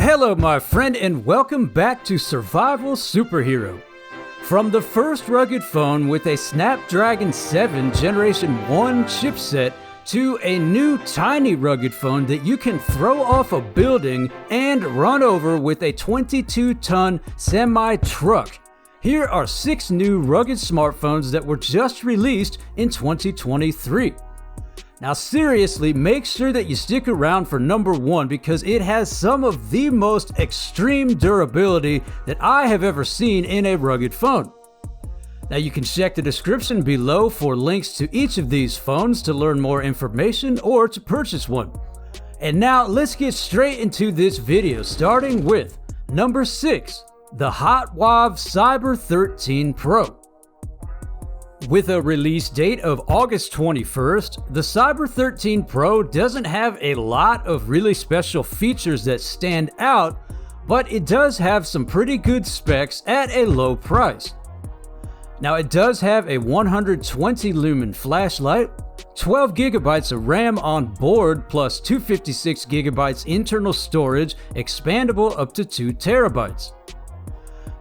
Hello my friend and welcome back to Survival Superhero. From the first rugged phone with a Snapdragon 7 Generation 1 chipset to a new tiny rugged phone that you can throw off a building and run over with a 22-ton semi-truck. Here are 6 new rugged smartphones that were just released in 2023. Now seriously, make sure that you stick around for number 1 because it has some of the most extreme durability that I have ever seen in a rugged phone. Now you can check the description below for links to each of these phones to learn more information or to purchase one. And now let's get straight into this video, starting with number 6, the Hotwav Cyber 13 Pro. With a release date of August 21st, the Cyber 13 Pro doesn't have a lot of really special features that stand out, but it does have some pretty good specs at a low price. Now it does have a 120 lumen flashlight, 12 gigabytes of RAM on board plus 256 gigabytes internal storage, expandable up to 2 terabytes.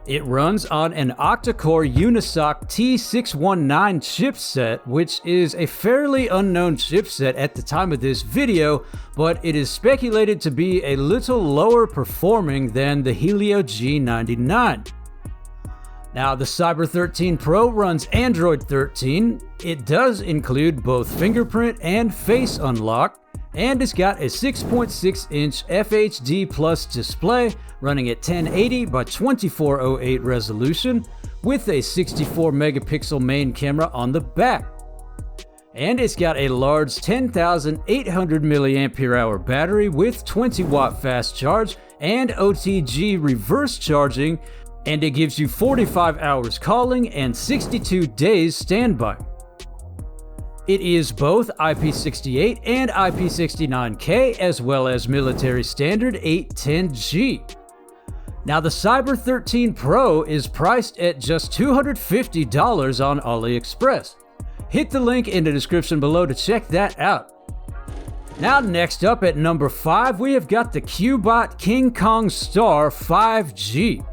It runs on an octa-core Unisoc T619 chipset, which is a fairly unknown chipset at the time of this video, but it is speculated to be a little lower performing than the Helio G99. Now, the Cyber 13 Pro runs Android 13. It does include both fingerprint and face unlock, and it's got a 6.6-inch FHD Plus display running at 1080 by 2408 resolution with a 64 megapixel main camera on the back. And it's got a large 10,800 mAh battery with 20 watt fast charge and OTG reverse charging, and it gives you 45 hours calling and 62 days standby. It is both IP68 and IP69K as well as military standard 810G. Now the Cyber 13 Pro is priced at just $250 on AliExpress. Hit the link in the description below to check that out. Now next up at number 5 we have got the Cubot King Kong Star 5G.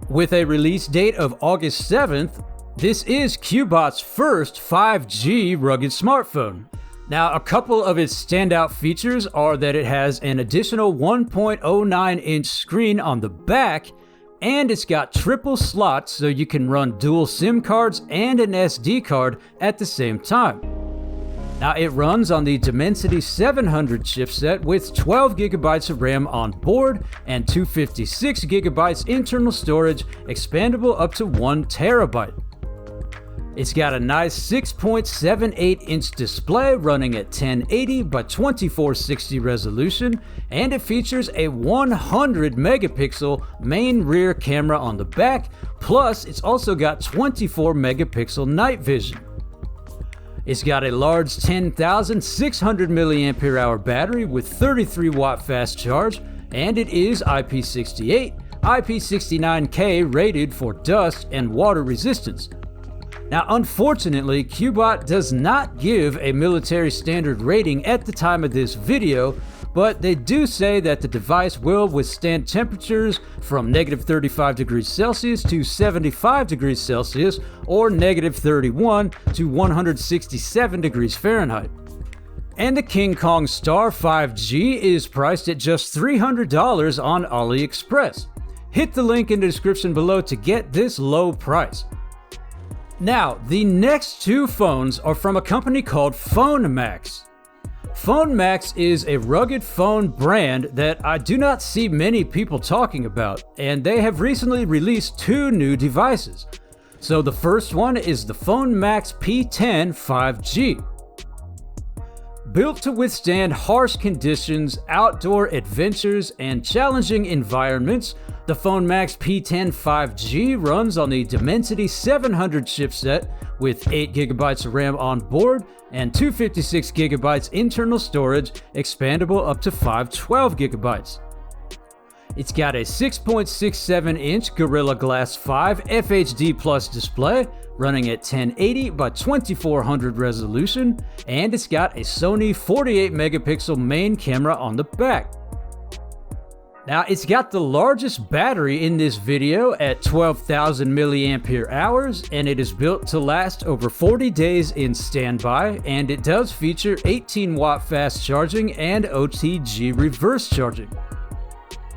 With a release date of August 7th, this is Cubot's first 5G rugged smartphone. Now, a couple of its standout features are that it has an additional 1.09-inch screen on the back, and it's got triple slots so you can run dual SIM cards and an SD card at the same time. Now, it runs on the Dimensity 700 chipset with 12 gigabytes of RAM on board and 256 gigabytes internal storage, expandable up to 1 terabyte. It's got a nice 6.78-inch display running at 1080 by 2460 resolution, and it features a 100 megapixel main rear camera on the back, plus it's also got 24 megapixel night vision. It's got a large 10,600 mAh battery with 33 watt fast charge, and it is IP68, IP69K rated for dust and water resistance. Now, unfortunately, Cubot does not give a military standard rating at the time of this video, but they do say that the device will withstand temperatures from negative 35 degrees Celsius to 75 degrees Celsius or negative 31 to 167 degrees Fahrenheit. And the King Kong Star 5G is priced at just $300 on AliExpress. Hit the link in the description below to get this low price. Now, the next 2 phones are from a company called Phonemax. Phonemax is a rugged phone brand that I do not see many people talking about, and they have recently released 2 new devices. So the first one is the Phonemax P10 5G. Built to withstand harsh conditions, outdoor adventures, and challenging environments, the Phonemax P10 5G runs on the Dimensity 700 chipset with 8 gigabytes of RAM on board and 256 gigabytes internal storage, expandable up to 512 gigabytes. It's got a 6.67-inch Gorilla Glass 5 FHD Plus display running at 1080 by 2400 resolution, and it's got a Sony 48 megapixel main camera on the back. Now, it's got the largest battery in this video at 12,000 milliampere hours, and it is built to last over 40 days in standby, and it does feature 18 watt fast charging and OTG reverse charging.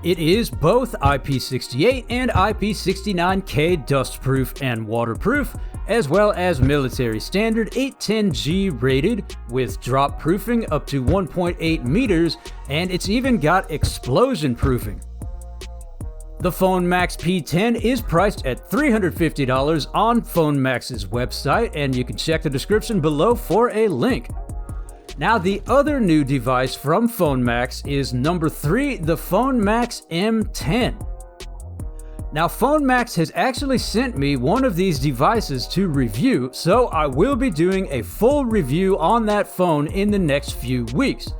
It is both IP68 and IP69K dustproof and waterproof, as well as military standard 810G rated with drop proofing up to 1.8 meters, and it's even got explosion proofing. The Phonemax P10 is priced at $350 on Phonemax's website, and you can check the description below for a link. Now, the other new device from Phonemax is number 3, the Phonemax M10. Now, Phonemax has actually sent me one of these devices to review, so I will be doing a full review on that phone in the next few weeks.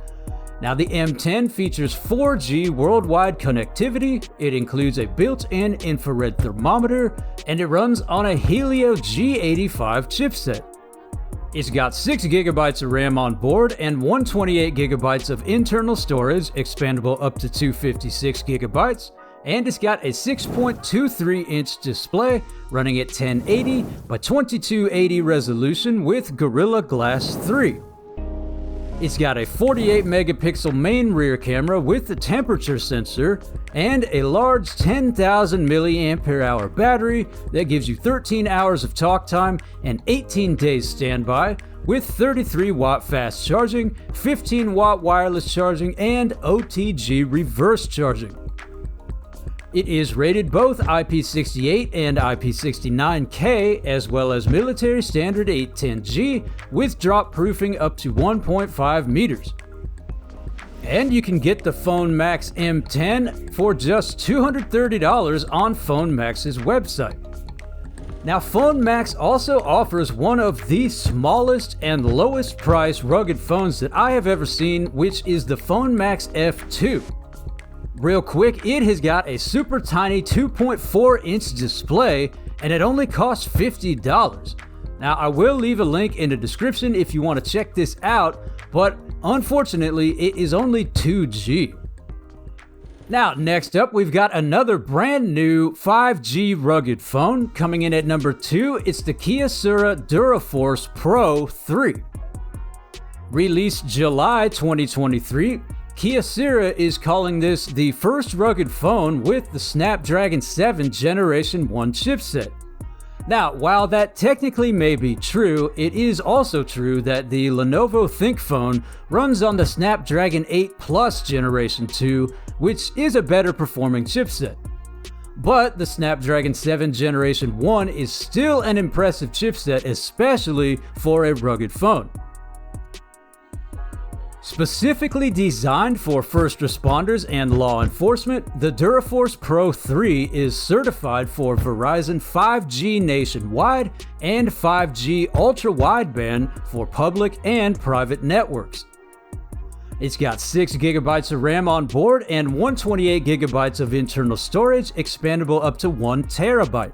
Now, the M10 features 4G worldwide connectivity, it includes a built-in infrared thermometer, and it runs on a Helio G85 chipset. It's got 6 GB of RAM on board and 128 GB of internal storage, expandable up to 256 GB, and it's got a 6.23-inch display running at 1080 by 2280 resolution with Gorilla Glass 3. It's got a 48 megapixel main rear camera with a temperature sensor and a large 10,000 milliampere hour battery that gives you 13 hours of talk time and 18 days standby with 33 watt fast charging, 15 watt wireless charging, and OTG reverse charging. It is rated both IP68 and IP69K, as well as military standard 810G with drop proofing up to 1.5 meters. And you can get the Phonemax M10 for just $230 on Phonemax's website. Now, Phonemax also offers one of the smallest and lowest price rugged phones that I have ever seen, which is the Phonemax F2. Real quick, it has got a super tiny 2.4-inch display, and it only costs $50. Now, I will leave a link in the description if you want to check this out, but unfortunately, it is only 2G. Now, next up, we've got another brand new 5G rugged phone. Coming in at number 2, it's the Kyocera DuraForce Pro 3. Released July 2023, Kyocera is calling this the first rugged phone with the Snapdragon 7 Generation 1 chipset. Now, while that technically may be true, it is also true that the Lenovo ThinkPhone runs on the Snapdragon 8 Plus Generation 2, which is a better performing chipset. But the Snapdragon 7 Generation 1 is still an impressive chipset, especially for a rugged phone. Specifically designed for first responders and law enforcement, the DuraForce Pro 3 is certified for Verizon 5G nationwide and 5G ultra-wideband for public and private networks. It's got 6 GB of RAM on board and 128 GB of internal storage, expandable up to 1 TB.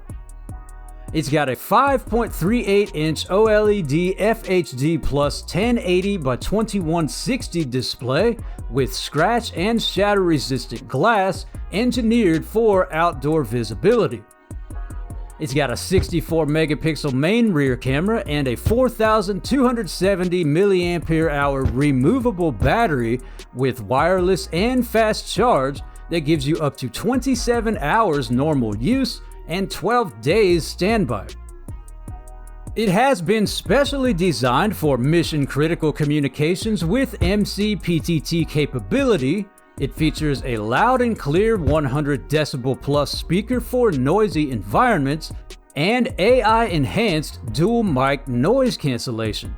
It's got a 5.38-inch OLED FHD Plus 1080 by 2160 display with scratch and shatter resistant glass engineered for outdoor visibility. It's got a 64 megapixel main rear camera and a 4,270 mAh removable battery with wireless and fast charge that gives you up to 27 hours normal use and 12 days standby. It has been specially designed for mission-critical communications with MCPTT capability. It features a loud and clear 100 decibel plus speaker for noisy environments and AI-enhanced dual mic noise cancellation.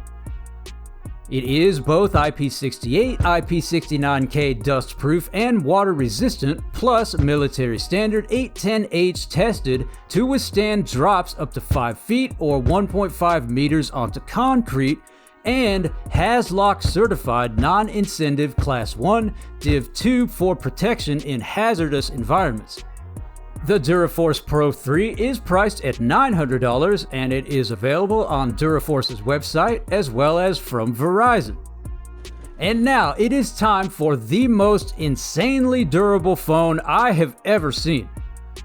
It is both IP68, IP69K dustproof and water resistant, plus military standard 810H tested to withstand drops up to 5 feet or 1.5 meters onto concrete, and HAZLOC certified non-incentive Class 1 Div 2 for protection in hazardous environments. The DuraForce Pro 3 is priced at $900 and it is available on DuraForce's website as well as from Verizon. And now it is time for the most insanely durable phone I have ever seen.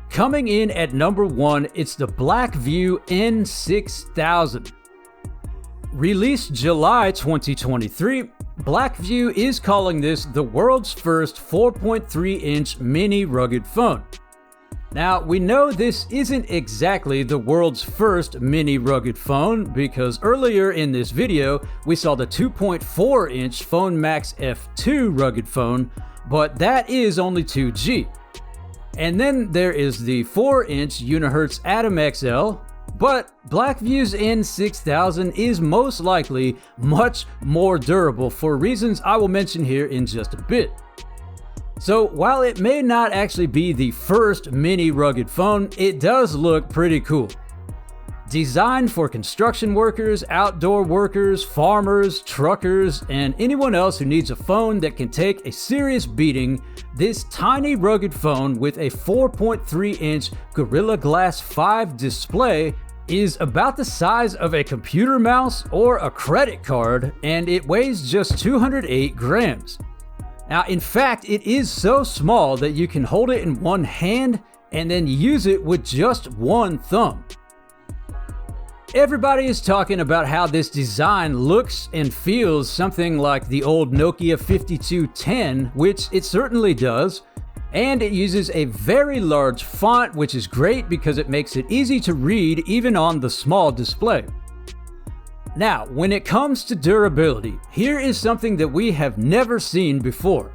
Coming in at number 1, it's the Blackview N6000. Released July 2023, Blackview is calling this the world's first 4.3-inch mini rugged phone. Now, we know this isn't exactly the world's first mini rugged phone because earlier in this video, we saw the 2.4-inch Phonemax F2 rugged phone, but that is only 2G. And then there is the 4-inch Unihertz Atom XL, but Blackview's N6000 is most likely much more durable for reasons I will mention here in just a bit. So while it may not actually be the first mini rugged phone, it does look pretty cool. Designed for construction workers, outdoor workers, farmers, truckers, and anyone else who needs a phone that can take a serious beating, this tiny rugged phone with a 4.3-inch Gorilla Glass 5 display is about the size of a computer mouse or a credit card, and it weighs just 208 grams. Now, in fact, it is so small that you can hold it in one hand and then use it with just one thumb. Everybody is talking about how this design looks and feels something like the old Nokia 5210, which it certainly does, and it uses a very large font, which is great because it makes it easy to read even on the small display. Now, when it comes to durability, here is something that we have never seen before.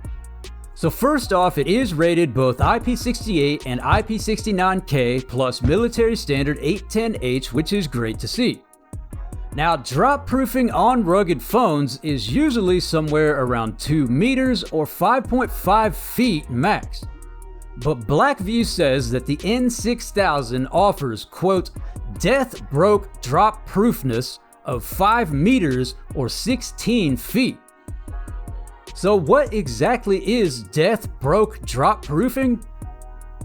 So first off, it is rated both IP68 and IP69K plus military standard 810H, which is great to see. Now, drop proofing on rugged phones is usually somewhere around 2 meters or 5.5 feet max. But Blackview says that the N6000 offers, quote, death broke drop proofness of 5 meters or 16 feet. So what exactly is death broke drop proofing?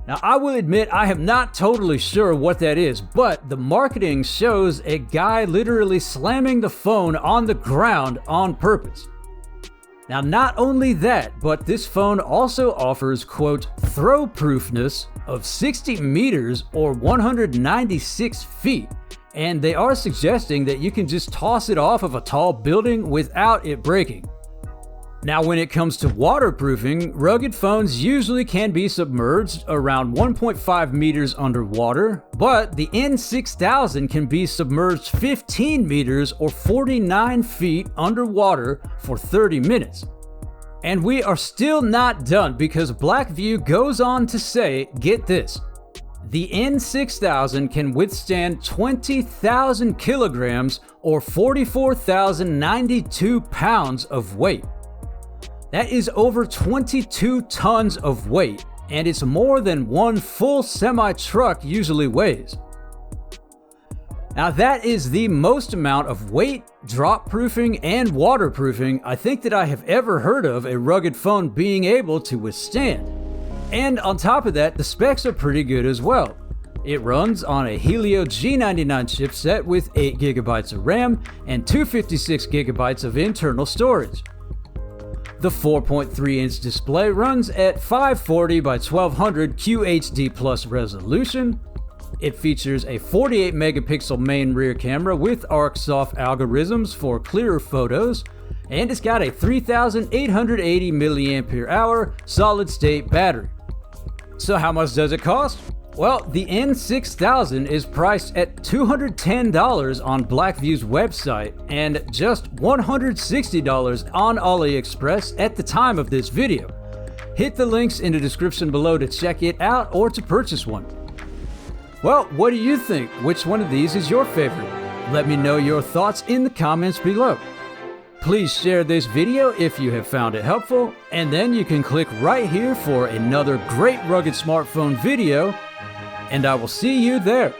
Now, I will admit I am not totally sure what that is, but the marketing shows a guy literally slamming the phone on the ground on purpose. Now, not only that, but this phone also offers, quote, throw proofness of 60 meters or 196 feet. And they are suggesting that you can just toss it off of a tall building without it breaking. Now, when it comes to waterproofing, rugged phones usually can be submerged around 1.5 meters underwater, but the N6000 can be submerged 15 meters or 49 feet underwater for 30 minutes. And we are still not done because Blackview goes on to say, get this, the N6000 can withstand 20,000 kilograms or 44,092 pounds of weight. That is over 22 tons of weight, and it's more than one full semi-truck usually weighs. Now that is the most amount of weight, drop proofing, and waterproofing I think that I have ever heard of a rugged phone being able to withstand. And on top of that, the specs are pretty good as well. It runs on a Helio G99 chipset with 8GB of RAM and 256GB of internal storage. The 4.3-inch display runs at 540 by 1200 QHD plus resolution. It features a 48 megapixel main rear camera with ArcSoft algorithms for clearer photos, and it's got a 3880 mAh solid state battery. So how much does it cost? Well, the N6000 is priced at $210 on Blackview's website and just $160 on AliExpress at the time of this video. Hit the links in the description below to check it out or to purchase one. Well, what do you think? Which one of these is your favorite? Let me know your thoughts in the comments below. Please share this video if you have found it helpful, and then you can click right here for another great rugged smartphone video, and I will see you there.